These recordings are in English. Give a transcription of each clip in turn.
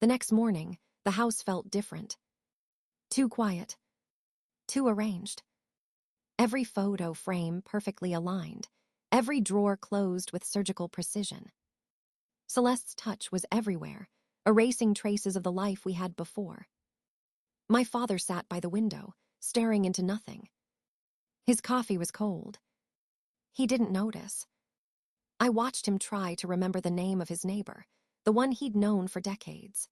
The next morning, the house felt different. Too quiet. Too arranged. Every photo frame perfectly aligned. Every drawer closed with surgical precision. Celeste's touch was everywhere, erasing traces of the life we had before. My father sat by the window, staring into nothing. His coffee was cold. He didn't notice. I watched him try to remember the name of his neighbor, the one he'd known for decades.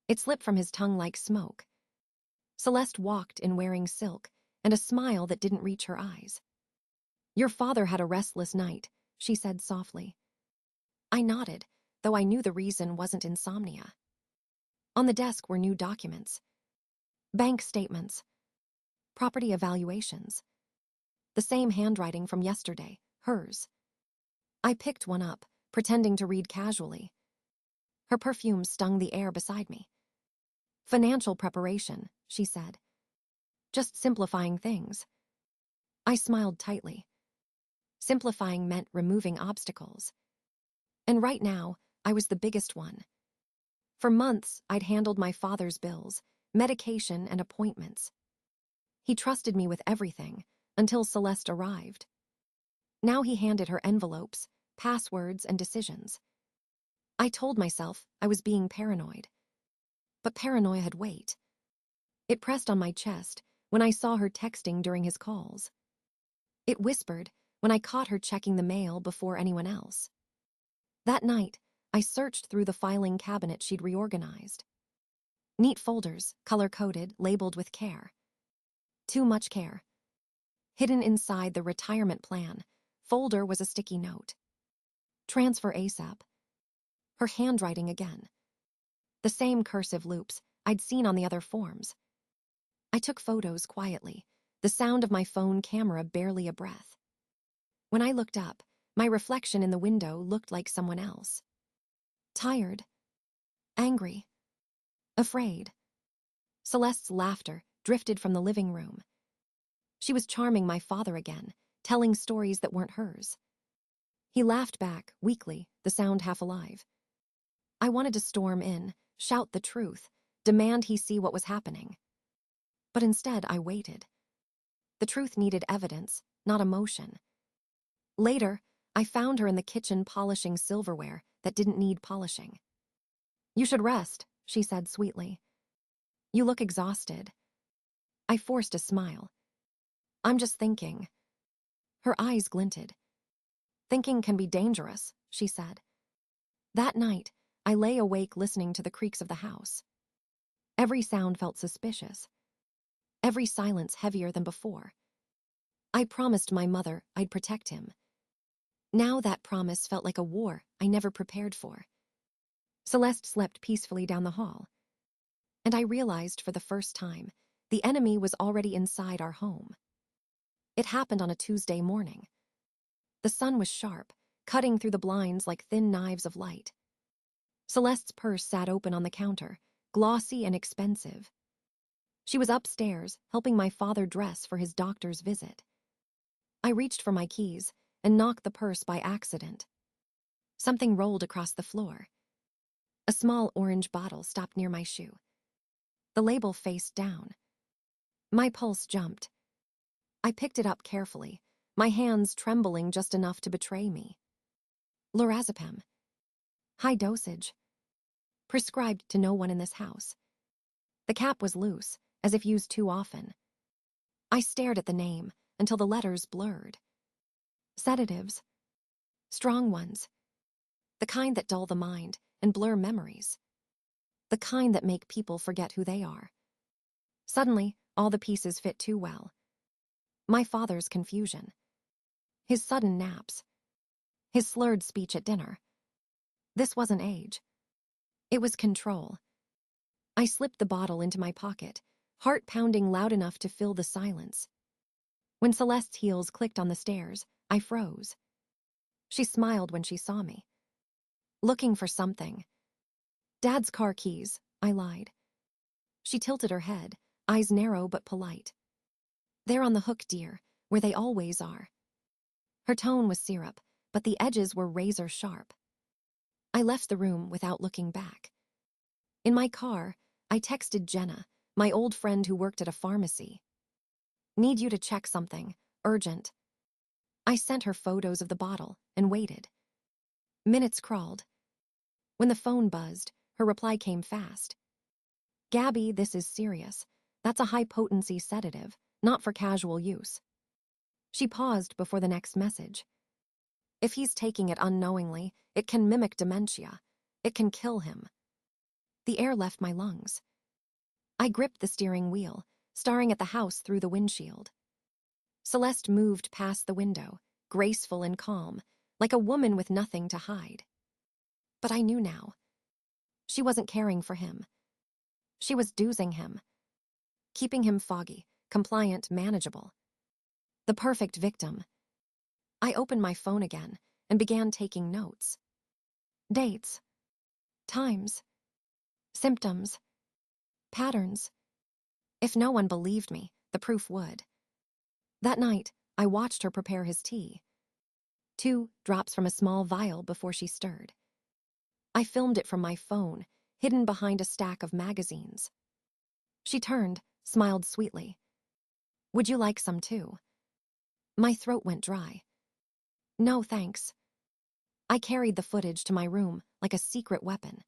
It slipped from his tongue like smoke. Celeste walked in wearing silk and a smile that didn't reach her eyes. "Your father had a restless night," she said softly. I nodded, though I knew the reason wasn't insomnia. On the desk were new documents. Bank statements. Property evaluations. The same handwriting from yesterday, hers. I picked one up, pretending to read casually. Her perfume stung the air beside me. "Financial preparation," she said. "Just simplifying things." I smiled tightly. Simplifying meant removing obstacles. And right now, I was the biggest one. For months, I'd handled my father's bills, medication, and appointments. He trusted me with everything, until Celeste arrived. Now he handed her envelopes, passwords, and decisions. I told myself I was being paranoid. But paranoia had weight. It pressed on my chest when I saw her texting during his calls. It whispered when I caught her checking the mail before anyone else. That night, I searched through the filing cabinet she'd reorganized. Neat folders, color-coded, labeled with care. Too much care. Hidden inside the retirement plan folder was a sticky note. "Transfer ASAP." Her handwriting again. The same cursive loops I'd seen on the other forms. I took photos quietly, the sound of my phone camera barely a breath. When I looked up, my reflection in the window looked like someone else. Tired. Angry. Afraid. Celeste's laughter drifted from the living room. She was charming my father again, telling stories that weren't hers. He laughed back, weakly, the sound half alive. I wanted to storm in, shout the truth, demand he see what was happening. But instead, I waited. The truth needed evidence, not emotion. Later, I found her in the kitchen polishing silverware that didn't need polishing. "You should rest," she said sweetly. "You look exhausted." I forced a smile. "I'm just thinking." Her eyes glinted. "Thinking can be dangerous," she said. That night, I lay awake listening to the creaks of the house. Every sound felt suspicious. Every silence heavier than before. I promised my mother I'd protect him. Now that promise felt like a war I never prepared for. Celeste slept peacefully down the hall. And I realized for the first time, the enemy was already inside our home. It happened on a Tuesday morning. The sun was sharp, cutting through the blinds like thin knives of light. Celeste's purse sat open on the counter, glossy and expensive. She was upstairs, helping my father dress for his doctor's visit. I reached for my keys and knocked the purse by accident. Something rolled across the floor. A small orange bottle stopped near my shoe. The label faced down. My pulse jumped. I picked it up carefully, my hands trembling just enough to betray me. Lorazepam. High dosage. Prescribed to no one in this house. The cap was loose, as if used too often. I stared at the name until the letters blurred. Sedatives. Strong ones. The kind that dull the mind and blur memories. The kind that make people forget who they are. Suddenly, all the pieces fit too well. My father's confusion. His sudden naps. His slurred speech at dinner. This wasn't age. It was control. I slipped the bottle into my pocket, heart pounding loud enough to fill the silence. When Celeste's heels clicked on the stairs, I froze. She smiled when she saw me. "Looking for something." "Dad's car keys," I lied. She tilted her head, eyes narrow but polite. "They're on the hook, dear, where they always are." Her tone was syrup, but the edges were razor sharp. I left the room without looking back. In my car, I texted Jenna, my old friend who worked at a pharmacy. Need you to check something. Urgent. I sent her photos of the bottle and waited. Minutes crawled. When the phone buzzed, her reply came fast. Gabby, this is serious. That's a high-potency sedative, not for casual use. She paused before the next message. If he's taking it unknowingly, it can mimic dementia. It can kill him. The air left my lungs. I gripped the steering wheel, staring at the house through the windshield. Celeste moved past the window, graceful and calm, like a woman with nothing to hide. But I knew now. She wasn't caring for him. She was doozing him, keeping him foggy, compliant, manageable. The perfect victim. I opened my phone again and began taking notes. Dates. Times. Symptoms. Patterns. If no one believed me, the proof would. That night, I watched her prepare his tea. 2 drops from a small vial before she stirred. I filmed it from my phone, hidden behind a stack of magazines. She turned, smiled sweetly. Would you like some too? My throat went dry. No, thanks. I carried the footage to my room like a secret weapon.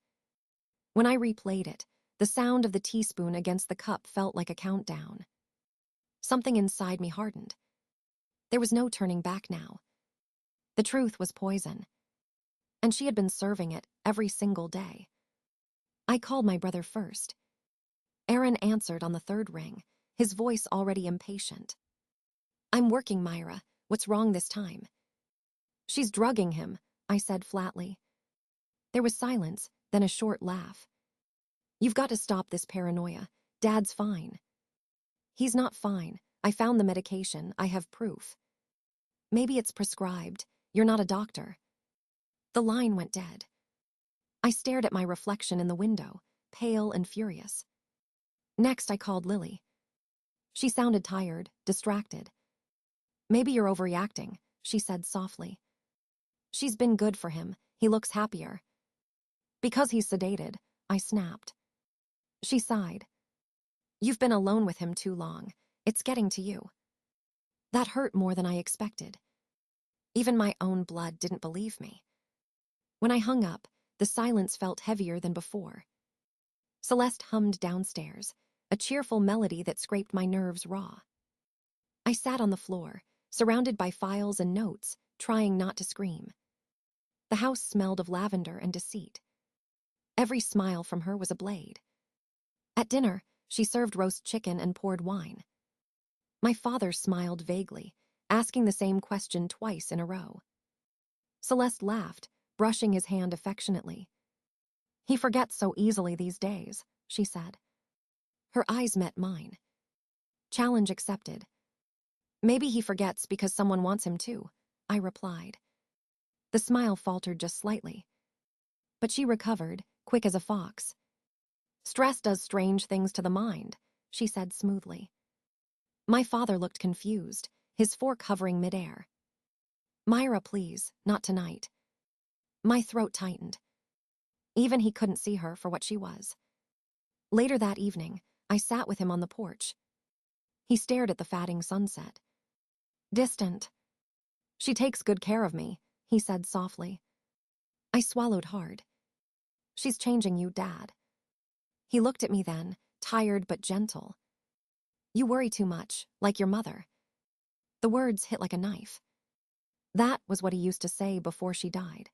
When I replayed it, the sound of the teaspoon against the cup felt like a countdown. Something inside me hardened. There was no turning back now. The truth was poison, and she had been serving it every single day. I called my brother first. Aaron answered on the 3rd ring, his voice already impatient. I'm working, Myra. What's wrong this time? She's drugging him, I said flatly. There was silence, then a short laugh. You've got to stop this paranoia. Dad's fine. He's not fine. I found the medication. I have proof. Maybe it's prescribed. You're not a doctor. The line went dead. I stared at my reflection in the window, pale and furious. Next, I called Lily. She sounded tired, distracted. Maybe you're overreacting, she said softly. She's been good for him. He looks happier. Because he's sedated, I snapped. She sighed. You've been alone with him too long. It's getting to you. That hurt more than I expected. Even my own blood didn't believe me. When I hung up, the silence felt heavier than before. Celeste hummed downstairs, a cheerful melody that scraped my nerves raw. I sat on the floor, surrounded by files and notes, trying not to scream. The house smelled of lavender and deceit. Every smile from her was a blade. At dinner, she served roast chicken and poured wine. My father smiled vaguely, asking the same question twice in a row. Celeste laughed, brushing his hand affectionately. He forgets so easily these days, she said. Her eyes met mine. Challenge accepted. Maybe he forgets because someone wants him to, I replied. The smile faltered just slightly. But she recovered, quick as a fox. Stress does strange things to the mind, she said smoothly. My father looked confused, his fork hovering midair. Myra, please, not tonight. My throat tightened. Even he couldn't see her for what she was. Later that evening, I sat with him on the porch. He stared at the fading sunset. Distant. She takes good care of me, he said softly. I swallowed hard. She's changing you, Dad. He looked at me then, tired but gentle. You worry too much, like your mother. The words hit like a knife. That was what he used to say before she died.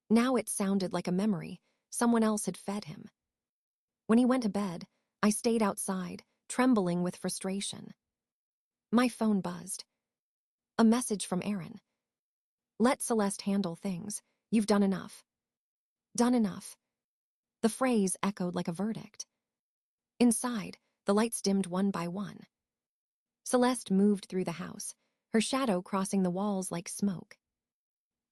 Now it sounded like a memory someone else had fed him. When he went to bed, I stayed outside, trembling with frustration. My phone buzzed. A message from Aaron. Let Celeste handle things. You've done enough. Done enough. The phrase echoed like a verdict. Inside, the lights dimmed one by one. Celeste moved through the house, her shadow crossing the walls like smoke.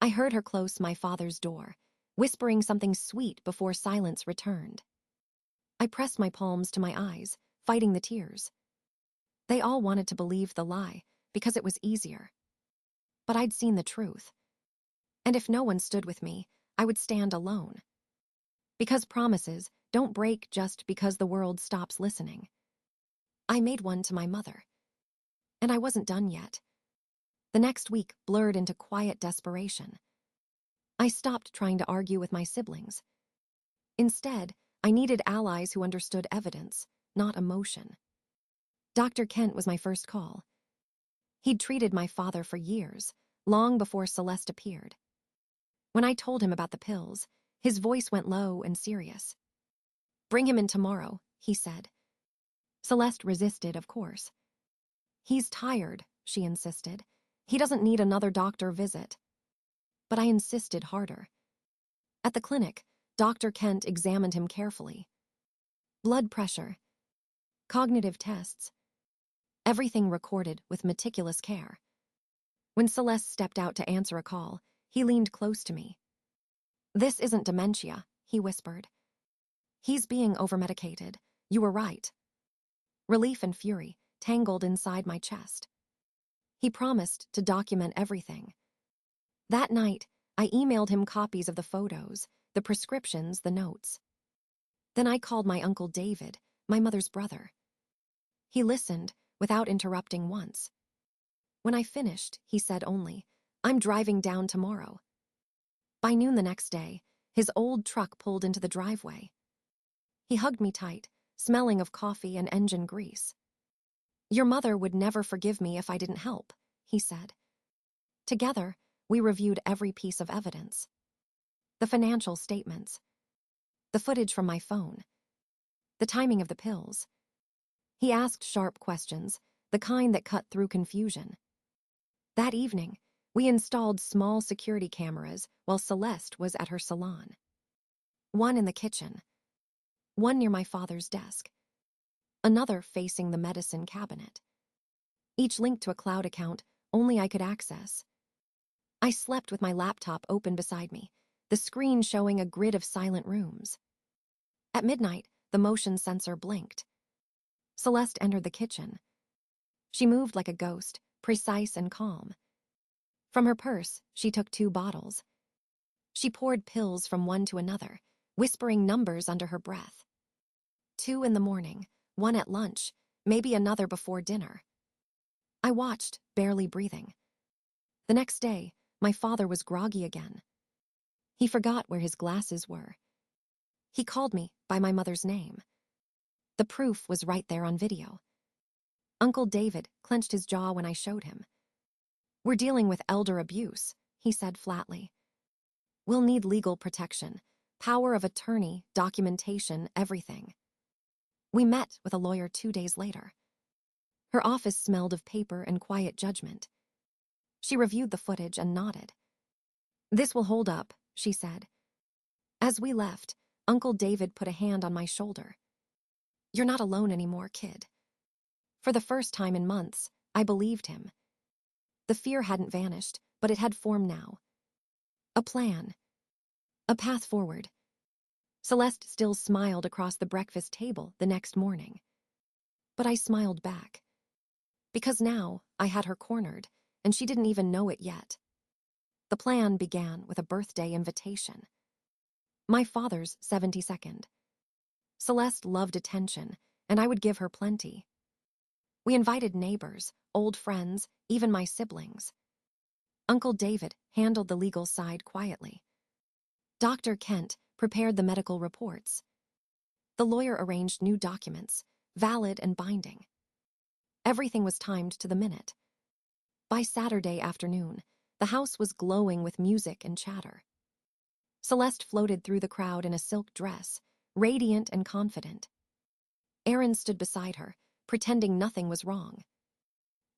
I heard her close my father's door, whispering something sweet before silence returned. I pressed my palms to my eyes, fighting the tears. They all wanted to believe the lie, because it was easier. But I'd seen the truth. And if no one stood with me, I would stand alone. Because promises, don't break just because the world stops listening. I made one to my mother. And I wasn't done yet. The next week blurred into quiet desperation. I stopped trying to argue with my siblings. Instead, I needed allies who understood evidence, not emotion. Dr. Kent was my first call. He'd treated my father for years, long before Celeste appeared. When I told him about the pills, his voice went low and serious. "Bring him in tomorrow," he said. Celeste resisted, of course. "He's tired," she insisted. "He doesn't need another doctor visit." But I insisted harder. At the clinic, Dr. Kent examined him carefully. Blood pressure, cognitive tests, everything recorded with meticulous care. When Celeste stepped out to answer a call, he leaned close to me. "This isn't dementia," he whispered. "He's being overmedicated. You were right." Relief and fury tangled inside my chest. He promised to document everything. That night, I emailed him copies of the photos, the prescriptions, the notes. Then I called my Uncle David, my mother's brother. He listened, without interrupting once. When I finished, he said only, "I'm driving down tomorrow." By noon the next day, his old truck pulled into the driveway. He hugged me tight, smelling of coffee and engine grease. "Your mother would never forgive me if I didn't help," he said. Together, we reviewed every piece of evidence. The financial statements, the footage from my phone, the timing of the pills. He asked sharp questions, the kind that cut through confusion. That evening, we installed small security cameras while Celeste was at her salon. One in the kitchen, one near my father's desk, another facing the medicine cabinet. Each linked to a cloud account only I could access. I slept with my laptop open beside me, the screen showing a grid of silent rooms. At midnight, the motion sensor blinked. Celeste entered the kitchen. She moved like a ghost, precise and calm. From her purse, she took 2 bottles. She poured pills from one to another, whispering numbers under her breath. 2 in the morning, 1 at lunch, maybe another before dinner. I watched, barely breathing. The next day, my father was groggy again. He forgot where his glasses were. He called me by my mother's name. The proof was right there on video. Uncle David clenched his jaw when I showed him. "We're dealing with elder abuse," he said flatly. "We'll need legal protection, power of attorney, documentation, everything." We met with a lawyer 2 days later. Her office smelled of paper and quiet judgment. She reviewed the footage and nodded. "This will hold up," she said. As we left, Uncle David put a hand on my shoulder. "You're not alone anymore, kid." For the first time in months, I believed him. The fear hadn't vanished, but it had formed now. A plan. A path forward. Celeste still smiled across the breakfast table the next morning. But I smiled back. Because now I had her cornered, and she didn't even know it yet. The plan began with a birthday invitation. My father's 72nd. Celeste loved attention, and I would give her plenty. We invited neighbors, old friends, even my siblings. Uncle David handled the legal side quietly. Dr. Kent prepared the medical reports. The lawyer arranged new documents, valid and binding. Everything was timed to the minute. By Saturday afternoon, the house was glowing with music and chatter. Celeste floated through the crowd in a silk dress, radiant and confident. Aaron stood beside her, pretending nothing was wrong.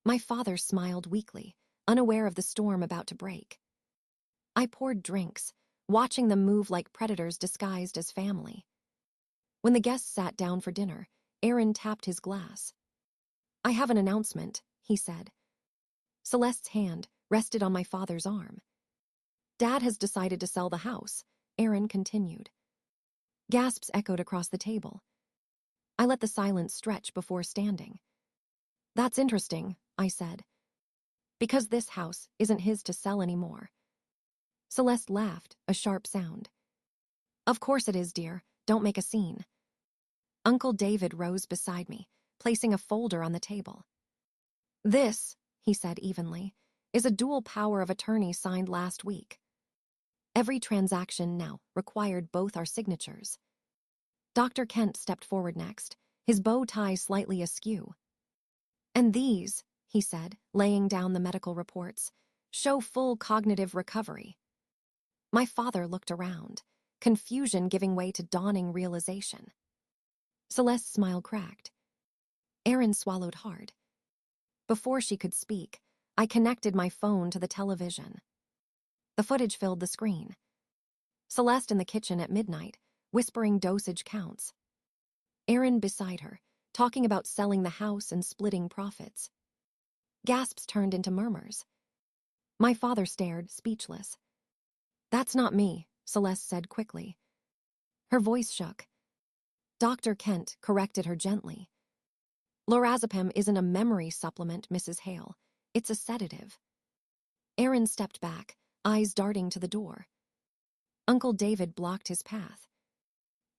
My father smiled weakly, unaware of the storm about to break. I poured drinks, watching them move like predators disguised as family. When the guests sat down for dinner, Aaron tapped his glass. "I have an announcement," he said. Celeste's hand rested on my father's arm. "Dad has decided to sell the house," Aaron continued. Gasps echoed across the table. I let the silence stretch before standing. "That's interesting," I said. "Because this house isn't his to sell anymore." Celeste laughed, a sharp sound. "Of course it is, dear. Don't make a scene. Uncle David rose beside me, placing a folder on the table. This, he said evenly, is a dual power of attorney signed last week. Every transaction now required both our signatures. Dr. Kent stepped forward next, his bow tie slightly askew. And these, he said, laying down the medical reports, show full cognitive recovery. My father looked around, confusion giving way to dawning realization. Celeste's smile cracked. Erin swallowed hard. Before she could speak, I connected my phone to the television. The footage filled the screen. Celeste in the kitchen at midnight, whispering dosage counts. Erin beside her, talking about selling the house and splitting profits. Gasps turned into murmurs. My father stared, speechless. That's not me, Celeste said quickly. Her voice shook. Dr. Kent corrected her gently. Lorazepam isn't a memory supplement, Mrs. Hale. It's a sedative. Erin stepped back, eyes darting to the door. Uncle David blocked his path.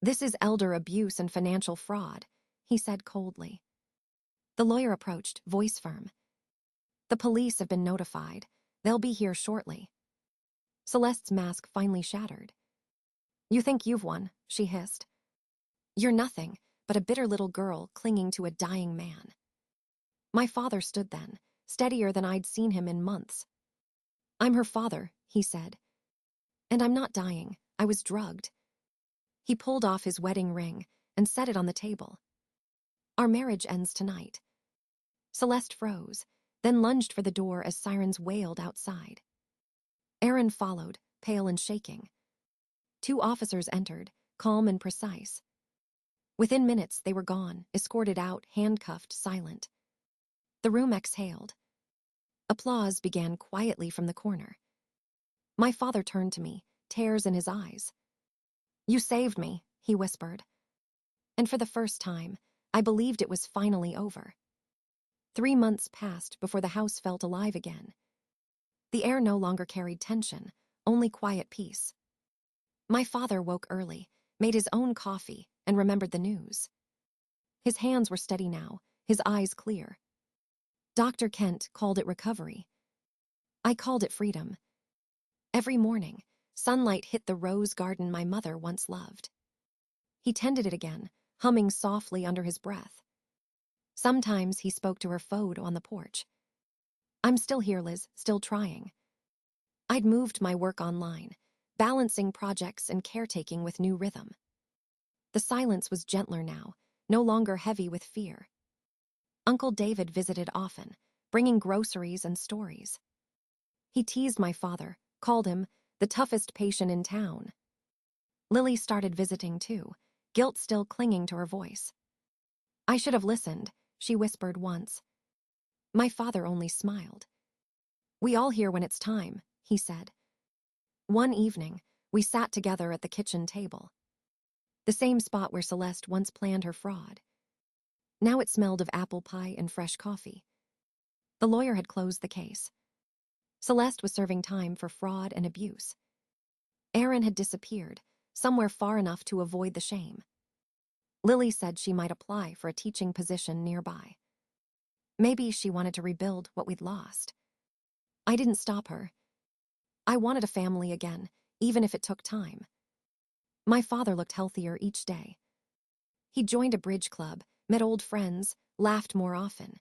This is elder abuse and financial fraud, he said coldly. The lawyer approached, voice firm. The police have been notified. They'll be here shortly. Celeste's mask finally shattered. You think you've won, she hissed. You're nothing but a bitter little girl clinging to a dying man. My father stood then, steadier than I'd seen him in months. I'm her father, he said. And I'm not dying. I was drugged. He pulled off his wedding ring and set it on the table. Our marriage ends tonight. Celeste froze, then lunged for the door as sirens wailed outside. Erin followed, pale and shaking. 2 officers entered, calm and precise. Within minutes, they were gone, escorted out, handcuffed, silent. The room exhaled. Applause began quietly from the corner. My father turned to me, tears in his eyes. You saved me, he whispered. And for the first time, I believed it was finally over. 3 months passed before the house felt alive again. The air no longer carried tension, only quiet peace. My father woke early, made his own coffee, and remembered the news. His hands were steady now, his eyes clear. Dr. Kent called it recovery. I called it freedom. Every morning, sunlight hit the rose garden my mother once loved. He tended it again, humming softly under his breath. Sometimes he spoke to her photo on the porch. I'm still here, Liz, still trying. I'd moved my work online, balancing projects and caretaking with new rhythm. The silence was gentler now, no longer heavy with fear. Uncle David visited often, bringing groceries and stories. He teased my father, called him the toughest patient in town. Lily started visiting too, guilt still clinging to her voice. I should have listened, she whispered once. My father only smiled. We all hear when it's time, he said. One evening, we sat together at the kitchen table. The same spot where Celeste once planned her fraud. Now it smelled of apple pie and fresh coffee. The lawyer had closed the case. Celeste was serving time for fraud and abuse. Erin had disappeared, somewhere far enough to avoid the shame. Lily said she might apply for a teaching position nearby. Maybe she wanted to rebuild what we'd lost. I didn't stop her. I wanted a family again, even if it took time. My father looked healthier each day. He joined a bridge club, met old friends, laughed more often.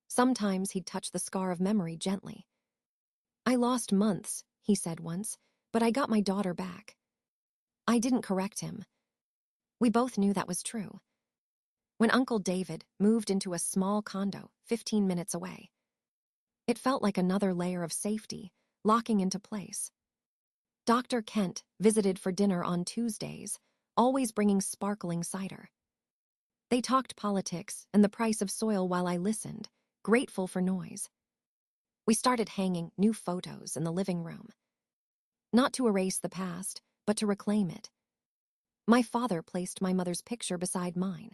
Sometimes he'd touch the scar of memory gently. I lost months, he said once, but I got my daughter back. I didn't correct him. We both knew that was true. When Uncle David moved into a small condo 15 minutes away, it felt like another layer of safety, locking into place. Dr. Kent visited for dinner on Tuesdays, always bringing sparkling cider. They talked politics and the price of soil while I listened, grateful for noise. We started hanging new photos in the living room. Not to erase the past, but to reclaim it. My father placed my mother's picture beside mine.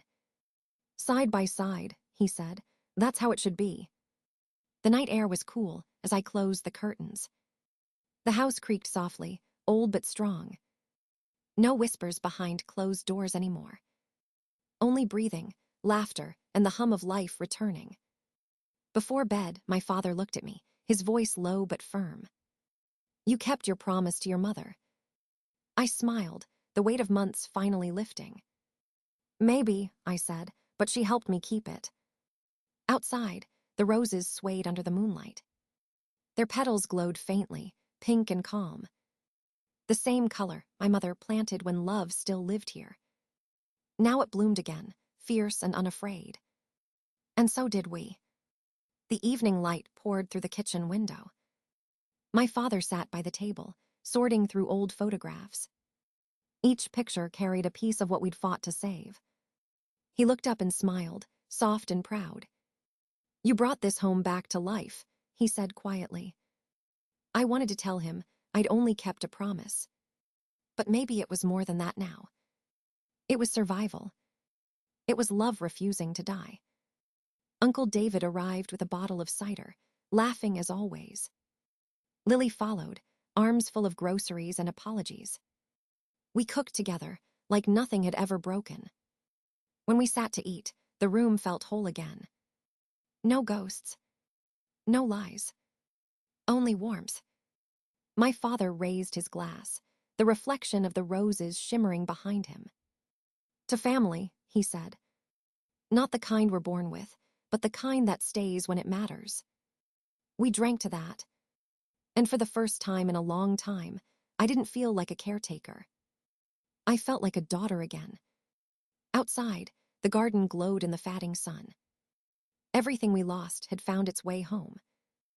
Side by side, he said, that's how it should be. The night air was cool as I closed the curtains. The house creaked softly, old but strong. No whispers behind closed doors anymore. Only breathing, laughter, and the hum of life returning. Before bed, my father looked at me, his voice low but firm. You kept your promise to your mother. I smiled, the weight of months finally lifting. Maybe, I said, but she helped me keep it. Outside, the roses swayed under the moonlight. Their petals glowed faintly, pink and calm. The same color my mother planted when love still lived here. Now it bloomed again, fierce and unafraid. And so did we. The evening light poured through the kitchen window. My father sat by the table, sorting through old photographs. Each picture carried a piece of what we'd fought to save. He looked up and smiled, soft and proud. You brought this home back to life, he said quietly. I wanted to tell him I'd only kept a promise. But maybe it was more than that now. It was survival. It was love refusing to die. Uncle David arrived with a bottle of cider, laughing as always. Lily followed, arms full of groceries and apologies. We cooked together, like nothing had ever broken. When we sat to eat, the room felt whole again. No ghosts. No lies. Only warmth. My father raised his glass, the reflection of the roses shimmering behind him. To family, he said. Not the kind we're born with, but the kind that stays when it matters. We drank to that. And for the first time in a long time, I didn't feel like a caretaker. I felt like a daughter again. Outside, the garden glowed in the fatting sun. Everything we lost had found its way home.